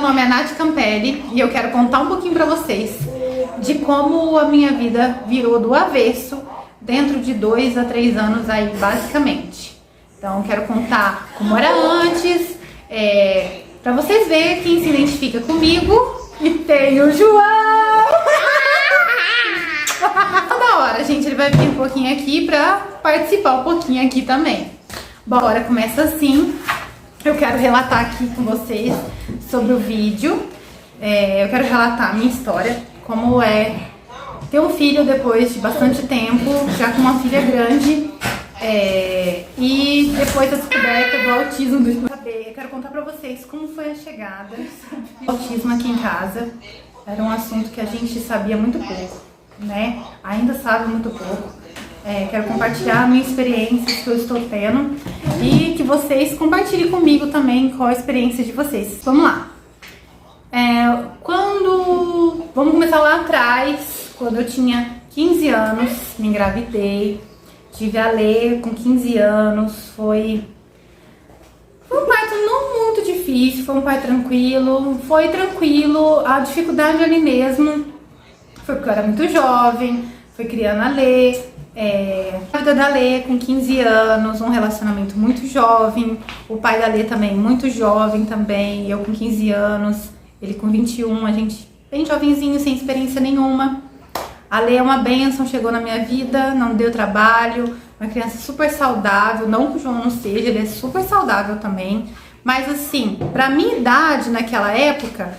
nome é Nath Campelli e eu quero contar um pouquinho pra vocês de como a minha vida virou do avesso dentro de 2 a 3 anos aí, basicamente. Então, eu quero contar como era antes, pra vocês verem quem se identifica comigo. E tem o João! Da hora, gente, ele vai vir um pouquinho aqui pra participar um pouquinho aqui também. Bora, começa assim. Eu quero relatar aqui com vocês sobre o vídeo. Eu quero relatar a minha história, como é ter um filho depois de bastante tempo, já com uma filha grande, e depois da descoberta do autismo do Eu quero contar pra vocês como foi a chegada do autismo aqui em casa. Era um assunto que a gente sabia muito pouco, né? Ainda sabe muito pouco. Quero compartilhar a minha experiência que eu estou tendo e que vocês compartilhem comigo também qual a experiência de vocês. Vamos lá. Vamos começar lá atrás, quando eu tinha 15 anos, me engravidei, tive a Lê com 15 anos, foi um parto não muito difícil, foi um parto tranquilo, a dificuldade ali mesmo foi porque eu era muito jovem, foi criando a Lê, a vida da Lê com 15 anos, um relacionamento muito jovem, o pai da Lê também muito jovem também, eu com 15 anos, ele com 21, a gente bem jovenzinho, sem experiência nenhuma. A Lê é uma bênção, chegou na minha vida, não deu trabalho, uma criança super saudável, não que o João não seja, ele é super saudável também, mas assim, pra minha idade naquela época,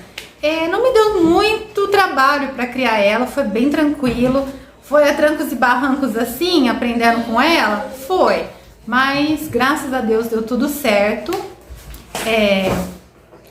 não me deu muito trabalho pra criar ela, foi bem tranquilo. Foi a trancos e barrancos assim, aprendendo com ela? Foi. Mas, graças a Deus, deu tudo certo.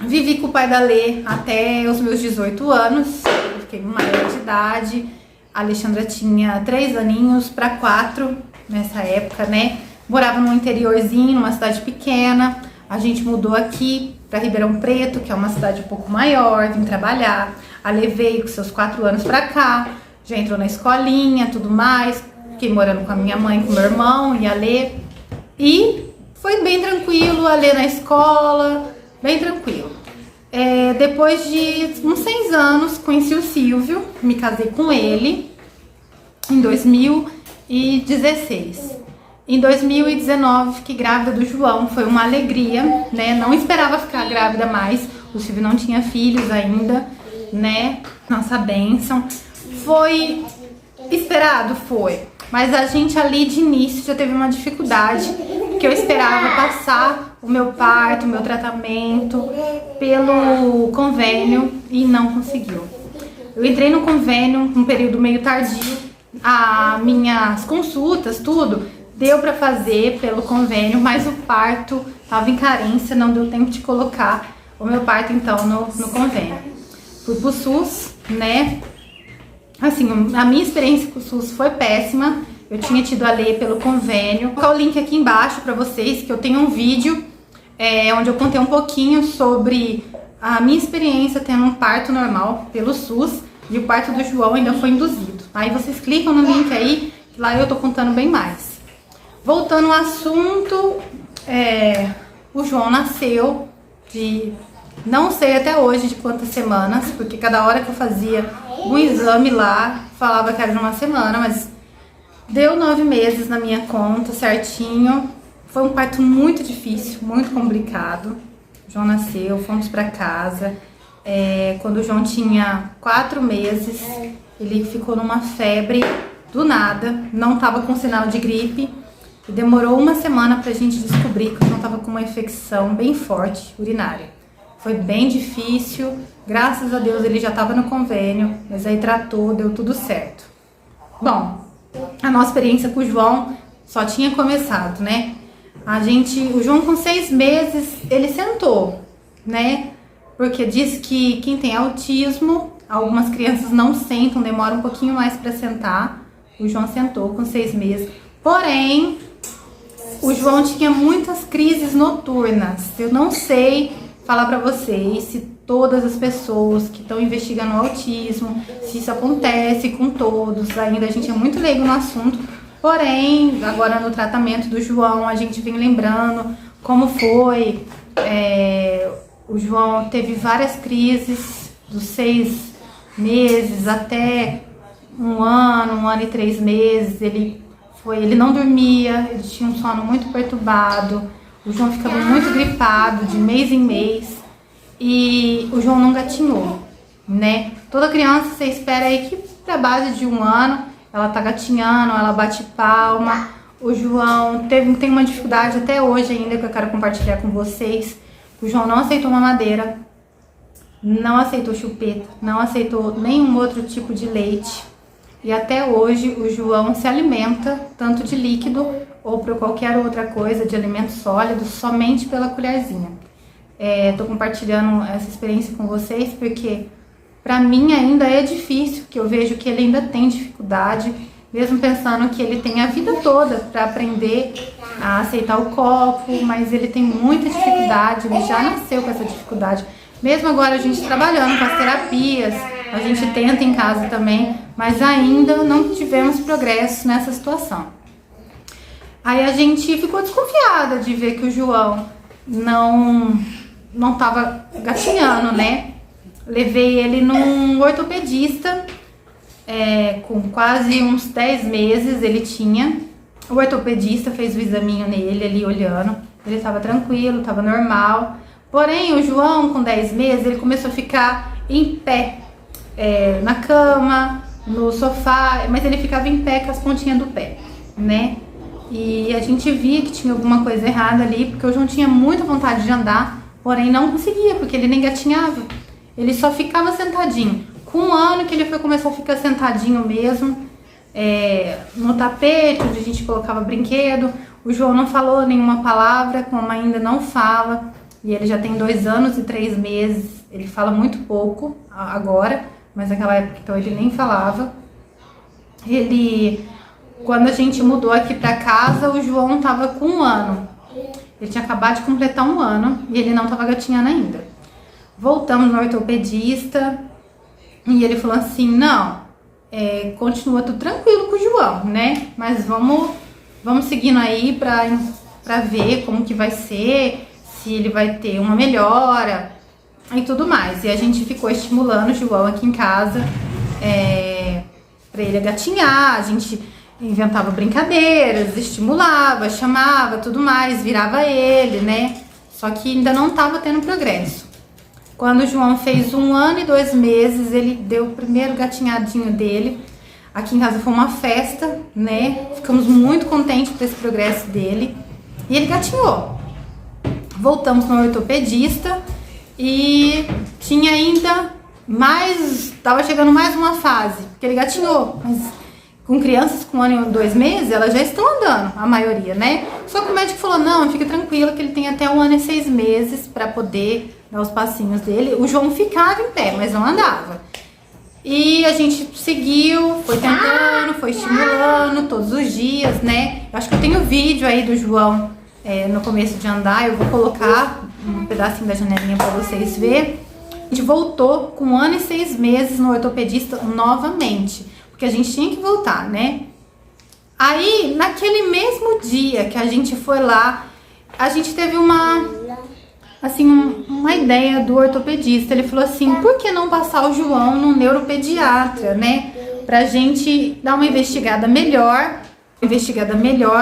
Vivi com o pai da Lê até os meus 18 anos. Eu fiquei maior de idade. A Alexandra tinha 3 aninhos para 4 nessa época, né? Morava num interiorzinho, numa cidade pequena. A gente mudou aqui para Ribeirão Preto, que é uma cidade um pouco maior, vim trabalhar. A Lê veio com seus 4 anos para cá. Já entrou na escolinha, tudo mais. Fiquei morando com a minha mãe, com meu irmão e a Lê. E foi bem tranquilo, a Lê na escola, bem tranquilo. Depois de uns 6 anos, conheci o Silvio, me casei com ele em 2016. Em 2019, fiquei grávida do João, foi uma alegria, né? Não esperava ficar grávida mais, o Silvio não tinha filhos ainda, né? Nossa bênção. Foi esperado? Foi. Mas a gente ali de início já teve uma dificuldade, porque eu esperava passar o meu parto, o meu tratamento pelo convênio e não conseguiu. Eu entrei no convênio um período meio tardio, as minhas consultas, tudo, deu pra fazer pelo convênio, mas o parto tava em carência, não deu tempo de colocar o meu parto então no convênio. Fui pro SUS, né? Assim, a minha experiência com o SUS foi péssima. Eu tinha tido a Lê pelo convênio. Vou colocar o link aqui embaixo pra vocês, que eu tenho um vídeo onde eu contei um pouquinho sobre a minha experiência tendo um parto normal pelo SUS, e o parto do João ainda foi induzido. Aí vocês clicam no link aí, que lá eu tô contando bem mais. Voltando ao assunto, o João nasceu de... não sei até hoje de quantas semanas, porque cada hora que eu fazia o exame lá, falava que era de uma semana, mas deu 9 meses na minha conta, certinho. Foi um parto muito difícil, muito complicado. O João nasceu, fomos pra casa. Quando o João tinha 4 meses, ele ficou numa febre do nada, não tava com sinal de gripe. E demorou 1 semana pra gente descobrir que o João tava com uma infecção bem forte, urinária. Foi bem difícil, graças a Deus ele já estava no convênio, mas aí tratou, deu tudo certo. Bom, a nossa experiência com o João só tinha começado, né? O João com 6 meses, ele sentou, né? Porque diz que quem tem autismo, algumas crianças não sentam, demora um pouquinho mais para sentar. O João sentou com 6 meses. Porém, o João tinha muitas crises noturnas. Eu não sei falar pra vocês se todas as pessoas que estão investigando o autismo, se isso acontece com todos, ainda a gente é muito leigo no assunto, porém, agora no tratamento do João, a gente vem lembrando como foi O João teve várias crises, dos 6 meses até um ano e 3 meses. Ele não dormia, ele tinha um sono muito perturbado. O João ficava muito gripado de mês em mês e o João não gatinhou, né? Toda criança, você espera aí que pra base de um ano ela tá gatinhando, ela bate palma. O João tem uma dificuldade até hoje ainda que eu quero compartilhar com vocês. O João não aceitou mamadeira, não aceitou chupeta, não aceitou nenhum outro tipo de leite. E até hoje o João se alimenta tanto de líquido ou por qualquer outra coisa, de alimento sólido, somente pela colherzinha. Tô compartilhando essa experiência com vocês porque pra mim ainda é difícil, que eu vejo que ele ainda tem dificuldade, mesmo pensando que ele tem a vida toda para aprender a aceitar o copo, mas ele tem muita dificuldade, ele já nasceu com essa dificuldade. Mesmo agora a gente trabalhando com as terapias, a gente tenta em casa também, mas ainda não tivemos progresso nessa situação. Aí a gente ficou desconfiada de ver que o João não estava gatinhando, né? Levei ele num ortopedista, com quase uns 10 meses ele tinha. O ortopedista fez o examinho nele ali olhando, ele estava tranquilo, estava normal. Porém, o João com 10 meses, ele começou a ficar em pé, na cama, no sofá, mas ele ficava em pé com as pontinhas do pé, né? E a gente via que tinha alguma coisa errada ali, porque o João tinha muita vontade de andar, porém não conseguia, porque ele nem gatinhava. Ele só ficava sentadinho. Com um ano que ele foi começar a ficar sentadinho mesmo, no tapete, onde a gente colocava brinquedo. O João não falou nenhuma palavra, como ainda não fala. E ele já tem 2 anos e 3 meses. Ele fala muito pouco agora, mas naquela época então ele nem falava. Quando a gente mudou aqui pra casa, o João tava com 1 ano. Ele tinha acabado de completar 1 ano e ele não tava gatinhando ainda. Voltamos no ortopedista e ele falou assim, não, continua tudo tranquilo com o João, né? Mas vamos seguindo aí pra ver como que vai ser, se ele vai ter uma melhora e tudo mais. E a gente ficou estimulando o João aqui em casa pra ele gatinhar. A gente inventava brincadeiras, estimulava, chamava, tudo mais, virava ele, né? Só que ainda não tava tendo progresso. Quando o João fez 1 ano e 2 meses, ele deu o primeiro gatinhadinho dele. Aqui em casa foi uma festa, né? Ficamos muito contentes com esse progresso dele. E ele gatinhou. Voltamos no ortopedista e tinha ainda mais... Tava chegando mais uma fase, porque ele gatinhou. Mas com crianças com 1 ano e 2 meses, elas já estão andando, a maioria, né? Só que o médico falou, não, fica tranquilo que ele tem até 1 ano e 6 meses para poder dar os passinhos dele. O João ficava em pé, mas não andava. E a gente seguiu, foi tentando, foi estimulando todos os dias, né? Eu acho que eu tenho vídeo aí do João no começo de andar, eu vou colocar um pedacinho da janelinha para vocês verem. A gente voltou com 1 ano e 6 meses no ortopedista novamente, porque a gente tinha que voltar, né? Aí, naquele mesmo dia que a gente foi lá, a gente teve uma ideia do ortopedista. Ele falou assim, por que não passar o João no neuropediatra, né? Pra gente dar uma investigada melhor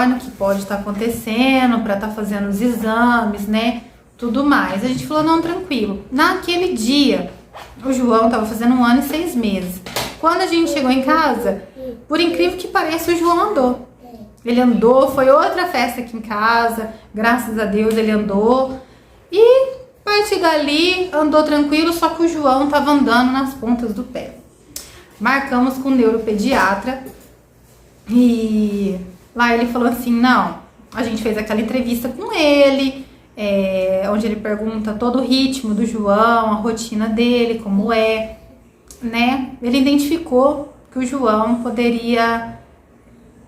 no que pode estar acontecendo, pra estar fazendo os exames, né? Tudo mais. A gente falou, não, tranquilo. Naquele dia, o João tava fazendo 1 ano e 6 meses. Quando a gente chegou em casa, por incrível que pareça, o João andou. Ele andou, foi outra festa aqui em casa, graças a Deus ele andou. E a partir dali andou tranquilo, só que o João tava andando nas pontas do pé. Marcamos com o neuropediatra e lá ele falou assim, não, a gente fez aquela entrevista com ele, onde ele pergunta todo o ritmo do João, a rotina dele, como é, né? Ele identificou que o João poderia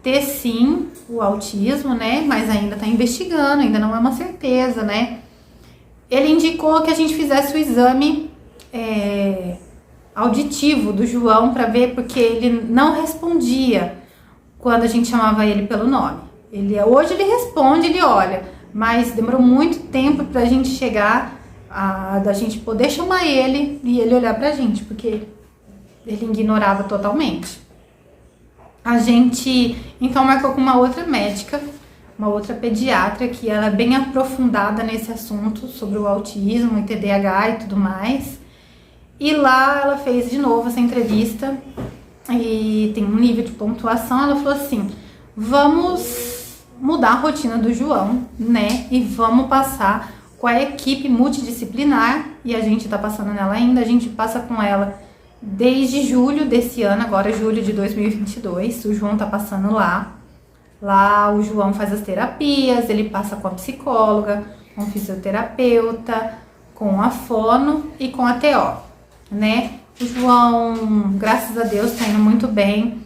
ter sim o autismo, né? Mas ainda tá investigando, ainda não é uma certeza, né? Ele indicou que a gente fizesse o exame auditivo do João para ver, porque ele não respondia quando a gente chamava ele pelo nome. Hoje ele responde, ele olha, mas demorou muito tempo pra gente chegar da gente poder chamar ele e ele olhar pra gente, porque ele ignorava totalmente. A gente então marcou com uma outra médica, uma outra pediatra, que ela é bem aprofundada nesse assunto sobre o autismo e TDAH e tudo mais. E lá ela fez de novo essa entrevista e tem um nível de pontuação. Ela falou assim: vamos mudar a rotina do João, né? E vamos passar com a equipe multidisciplinar, e a gente tá passando nela ainda. A gente passa com ela desde julho desse ano, agora julho de 2022. O João tá passando lá. Lá o João faz as terapias, ele passa com a psicóloga, com o fisioterapeuta, com a fono e com a TO, né? O João, graças a Deus, tá indo muito bem.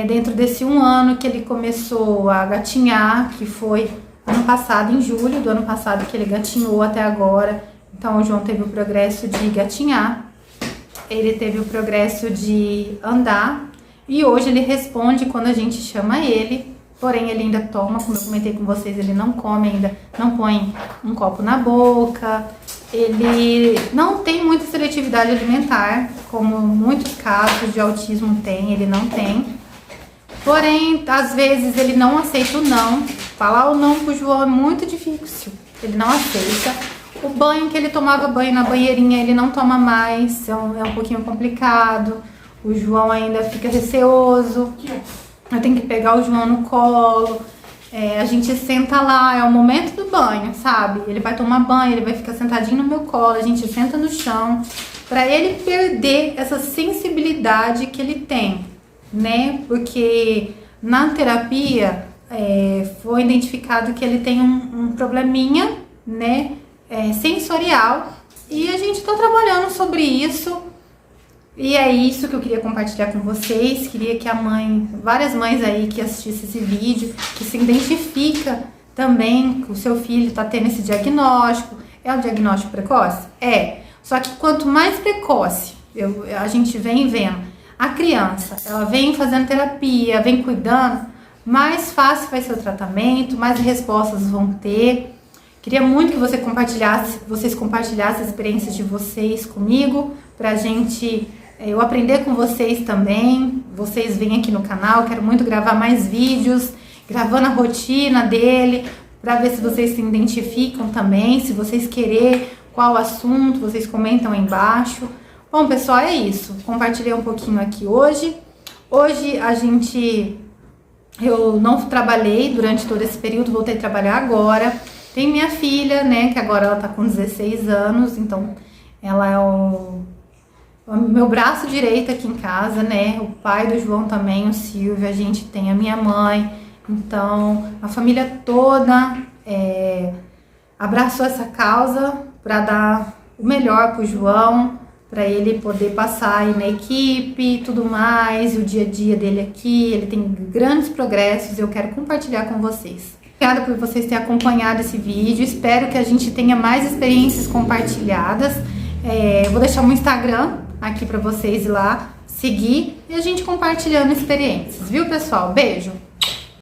Dentro desse 1 ano que ele começou a gatinhar, que foi ano passado, em julho do ano passado, que ele gatinhou até agora. Então o João teve o progresso de gatinhar, ele teve o progresso de andar, e hoje ele responde quando a gente chama ele. Porém, ele ainda toma, como eu comentei com vocês, ele não come ainda, não põe um copo na boca. Ele não tem muita seletividade alimentar, como muitos casos de autismo tem, ele não tem. Porém, às vezes ele não aceita o não. Falar o não pro João é muito difícil, ele não aceita. O banho que ele tomava banho na banheirinha, ele não toma mais, é um pouquinho complicado. O João ainda fica receoso. Eu tenho que pegar o João no colo, a gente senta lá, é o momento do banho, sabe? Ele vai tomar banho, ele vai ficar sentadinho no meu colo, a gente senta no chão, pra ele perder essa sensibilidade que ele tem, né? Porque na terapia foi identificado que ele tem um probleminha, né, sensorial, e a gente tá trabalhando sobre isso. E é isso que eu queria compartilhar com vocês. Queria que várias mães aí que assistissem esse vídeo, que se identifica também que o seu filho está tendo esse diagnóstico. É um diagnóstico precoce? É. Só que quanto mais precoce a gente vem vendo a criança, ela vem fazendo terapia, vem cuidando, mais fácil vai ser o tratamento, mais respostas vão ter. Queria muito que vocês compartilhassem as experiências de vocês comigo, pra gente eu aprender com vocês também. Vocês vêm aqui no canal, quero muito gravar mais vídeos, gravando a rotina dele, para ver se vocês se identificam também. Se vocês querem qual assunto, vocês comentam aí embaixo. Bom, pessoal, é isso. Compartilhei um pouquinho aqui hoje. Hoje eu não trabalhei durante todo esse período, voltei a trabalhar agora. Tem minha filha, né, que agora ela tá com 16 anos, então ela é o meu braço direito aqui em casa, né? O pai do João também, o Silvio, a gente tem a minha mãe. Então, a família toda abraçou essa causa para dar o melhor pro João, para ele poder passar aí na equipe e tudo mais, e o dia a dia dele aqui. Ele tem grandes progressos, eu quero compartilhar com vocês. Obrigada por vocês terem acompanhado esse vídeo, espero que a gente tenha mais experiências compartilhadas. Vou deixar o meu Instagram aqui para vocês ir lá seguir e a gente compartilhando experiências, viu, pessoal? Beijo!